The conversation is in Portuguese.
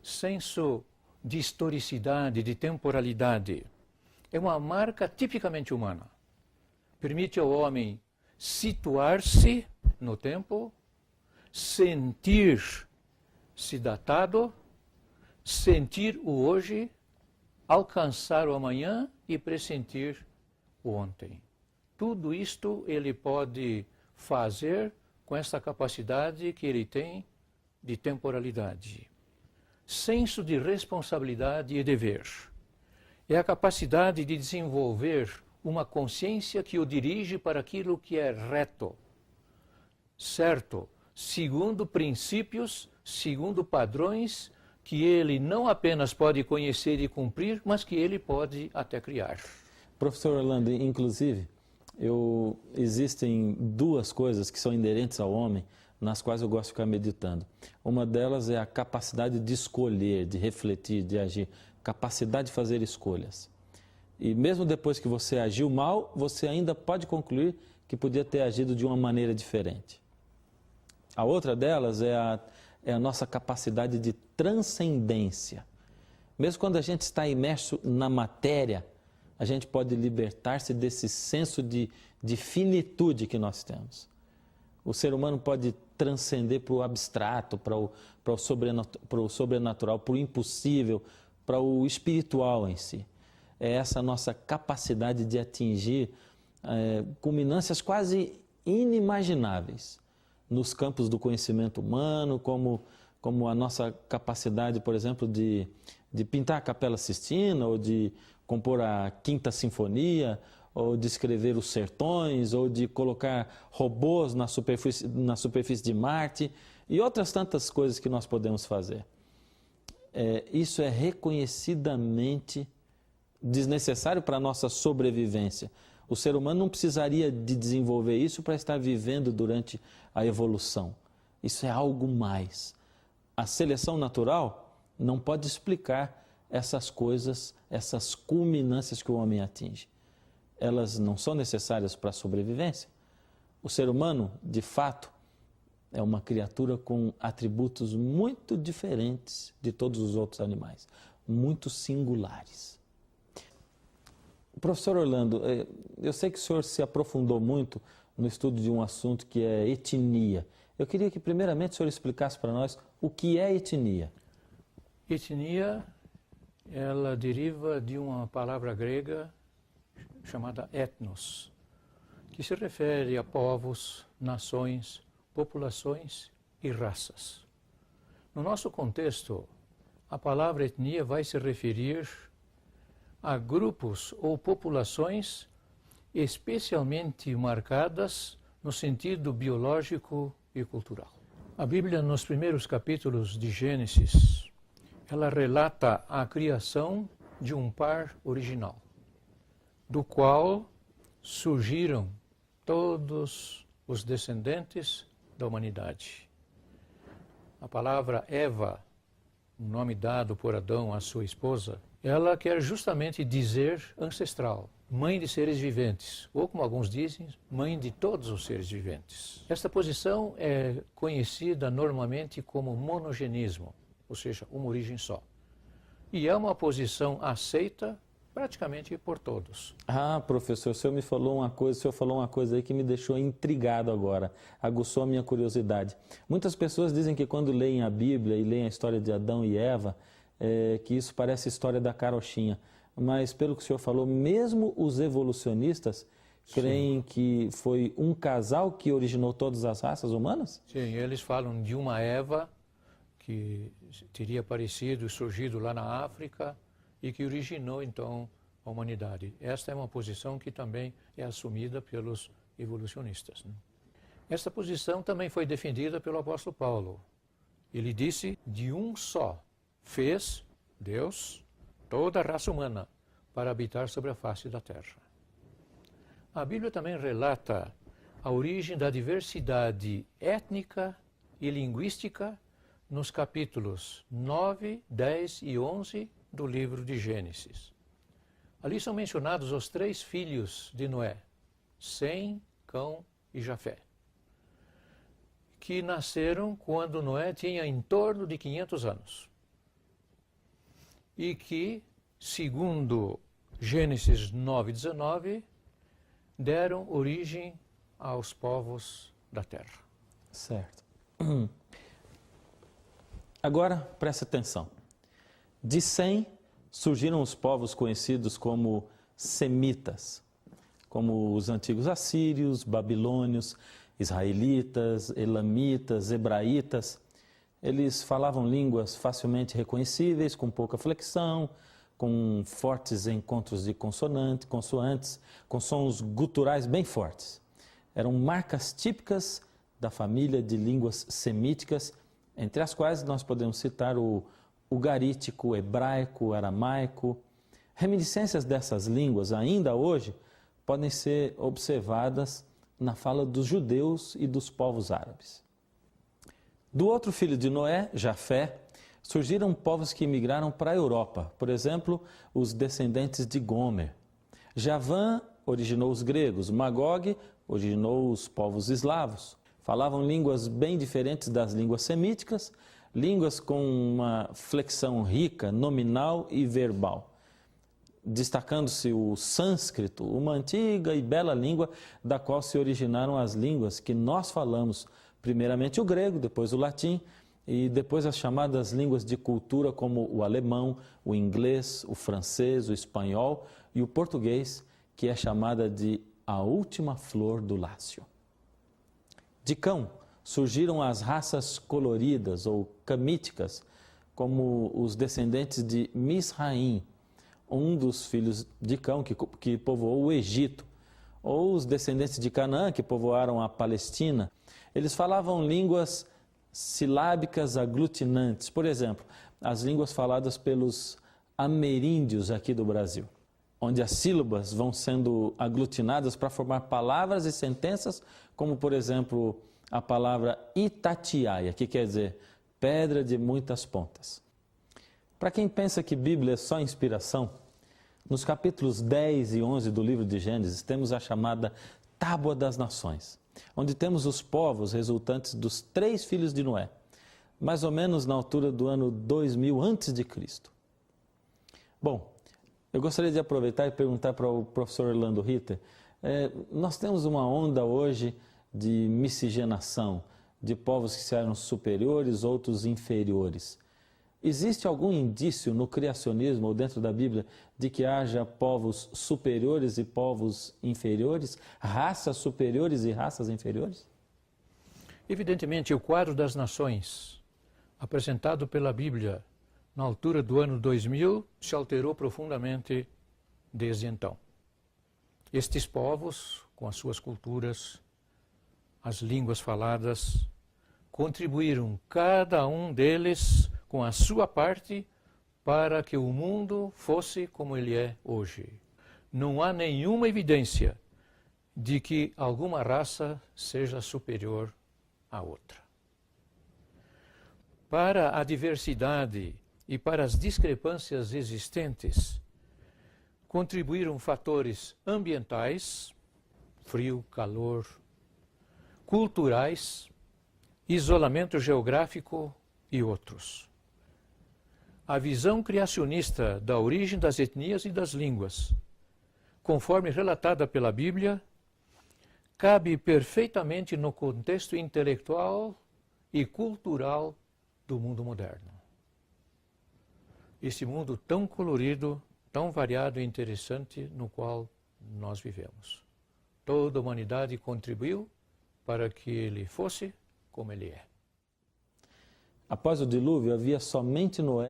senso de historicidade, de temporalidade, é uma marca tipicamente humana. Permite ao homem situar-se no tempo, sentir-se datado, sentir o hoje, alcançar o amanhã e pressentir o ontem. Tudo isto ele pode fazer com essa capacidade que ele tem de temporalidade. Senso de responsabilidade e dever. É a capacidade de desenvolver uma consciência que o dirige para aquilo que é reto, certo, segundo princípios, segundo padrões que ele não apenas pode conhecer e cumprir, mas que ele pode até criar. Professor Orlando, inclusive, existem duas coisas que são inerentes ao homem, nas quais eu gosto de ficar meditando. Uma delas é a capacidade de escolher, de refletir, de agir, capacidade de fazer escolhas. E mesmo depois que você agiu mal, você ainda pode concluir que podia ter agido de uma maneira diferente. A outra delas é a nossa capacidade de transcendência. Mesmo quando a gente está imerso na matéria, a gente pode libertar-se desse senso de finitude que nós temos. O ser humano pode transcender para o abstrato, para o sobrenatural, para o impossível, para o espiritual em si. É essa nossa capacidade de atingir culminâncias quase inimagináveis nos campos do conhecimento humano, como a nossa capacidade, por exemplo, de pintar a Capela Sistina, ou de compor a Quinta Sinfonia, ou de escrever os Sertões, ou de colocar robôs na superfície de Marte, e outras tantas coisas que nós podemos fazer. Isso é reconhecidamente desnecessário para a nossa sobrevivência. O ser humano não precisaria de desenvolver isso para estar vivendo durante a evolução. Isso é algo mais. A seleção natural não pode explicar essas coisas, essas culminâncias que o homem atinge. Elas não são necessárias para a sobrevivência. O ser humano, de fato, é uma criatura com atributos muito diferentes de todos os outros animais, muito singulares. Professor Orlando, eu sei que o senhor se aprofundou muito no estudo de um assunto que é etnia. Eu queria que primeiramente o senhor explicasse para nós o que é etnia. Etnia, ela deriva de uma palavra grega chamada etnos, que se refere a povos, nações, populações e raças. No nosso contexto, a palavra etnia vai se referir a grupos ou populações especialmente marcadas no sentido biológico e cultural. A Bíblia, nos primeiros capítulos de Gênesis, ela relata a criação de um par original, do qual surgiram todos os descendentes da humanidade. A palavra Eva, o nome dado por Adão à sua esposa, ela quer justamente dizer ancestral, mãe de seres viventes, ou como alguns dizem, mãe de todos os seres viventes. Esta posição é conhecida normalmente como monogenismo, ou seja, uma origem só. E é uma posição aceita praticamente por todos. Ah, professor, o senhor falou uma coisa aí que me deixou intrigado agora, aguçou a minha curiosidade. Muitas pessoas dizem que quando leem a Bíblia e leem a história de Adão e Eva, que isso parece a história da carochinha. Mas, pelo que o senhor falou, mesmo os evolucionistas creem que foi um casal que originou todas as raças humanas? Sim, eles falam de uma Eva que teria aparecido e surgido lá na África e que originou, então, a humanidade. Esta é uma posição que também é assumida pelos evolucionistas, né? Esta posição também foi defendida pelo apóstolo Paulo. Ele disse, de um só fez Deus toda a raça humana para habitar sobre a face da terra. A Bíblia também relata a origem da diversidade étnica e linguística nos capítulos 9, 10 e 11 do livro de Gênesis. Ali são mencionados os 3 filhos de Noé, Sem, Cão e Jafé. que nasceram quando Noé tinha em torno de 500 anos. E que, segundo Gênesis 9:19, deram origem aos povos da terra. Certo. Agora, preste atenção. De Sem surgiram os povos conhecidos como semitas, como os antigos assírios, babilônios, israelitas, elamitas, hebraitas. Eles falavam línguas facilmente reconhecíveis, com pouca flexão, com fortes encontros de consoantes, com sons guturais bem fortes. Eram marcas típicas da família de línguas semíticas, entre as quais nós podemos citar o ugarítico, o hebraico, o aramaico. Reminiscências dessas línguas, ainda hoje, podem ser observadas na fala dos judeus e dos povos árabes. Do outro filho de Noé, Jafé, surgiram povos que migraram para a Europa, por exemplo, os descendentes de Gomer. Javã originou os gregos, Magog originou os povos eslavos. Falavam línguas bem diferentes das línguas semíticas, línguas com uma flexão rica, nominal e verbal. Destacando-se o sânscrito, uma antiga e bela língua da qual se originaram as línguas que nós falamos, primeiramente o grego, depois o latim, e depois as chamadas línguas de cultura como o alemão, o inglês, o francês, o espanhol e o português, que é chamada de a última flor do Lácio. De Cão surgiram as raças coloridas ou camíticas, como os descendentes de Misraim, um dos filhos de Cão que povoou o Egito, ou os descendentes de Canaã que povoaram a Palestina. Eles falavam línguas silábicas aglutinantes, por exemplo, as línguas faladas pelos ameríndios aqui do Brasil, onde as sílabas vão sendo aglutinadas para formar palavras e sentenças, como, por exemplo, a palavra Itatiaia, que quer dizer pedra de muitas pontas. Para quem pensa que Bíblia é só inspiração, nos capítulos 10 e 11 do livro de Gênesis temos a chamada Tábua das Nações, onde temos os povos resultantes dos 3 filhos de Noé, mais ou menos na altura do ano 2000 a.C. Bom, eu gostaria de aproveitar e perguntar para o professor Orlando Ritter, nós temos uma onda hoje de miscigenação, de povos que se eram superiores, outros inferiores. Existe algum indício no criacionismo ou dentro da Bíblia de que haja povos superiores e povos inferiores, raças superiores e raças inferiores? Evidentemente, o quadro das nações, apresentado pela Bíblia na altura do ano 2000, se alterou profundamente desde então. Estes povos, com as suas culturas, as línguas faladas, contribuíram cada um deles com a sua parte para que o mundo fosse como ele é hoje. Não há nenhuma evidência de que alguma raça seja superior à outra. Para a diversidade e para as discrepâncias existentes, contribuíram fatores ambientais, frio, calor, culturais, isolamento geográfico e outros. A visão criacionista da origem das etnias e das línguas, conforme relatada pela Bíblia, cabe perfeitamente no contexto intelectual e cultural do mundo moderno. Esse mundo tão colorido, tão variado e interessante no qual nós vivemos. Toda a humanidade contribuiu para que ele fosse como ele é. Após o dilúvio, havia somente Noé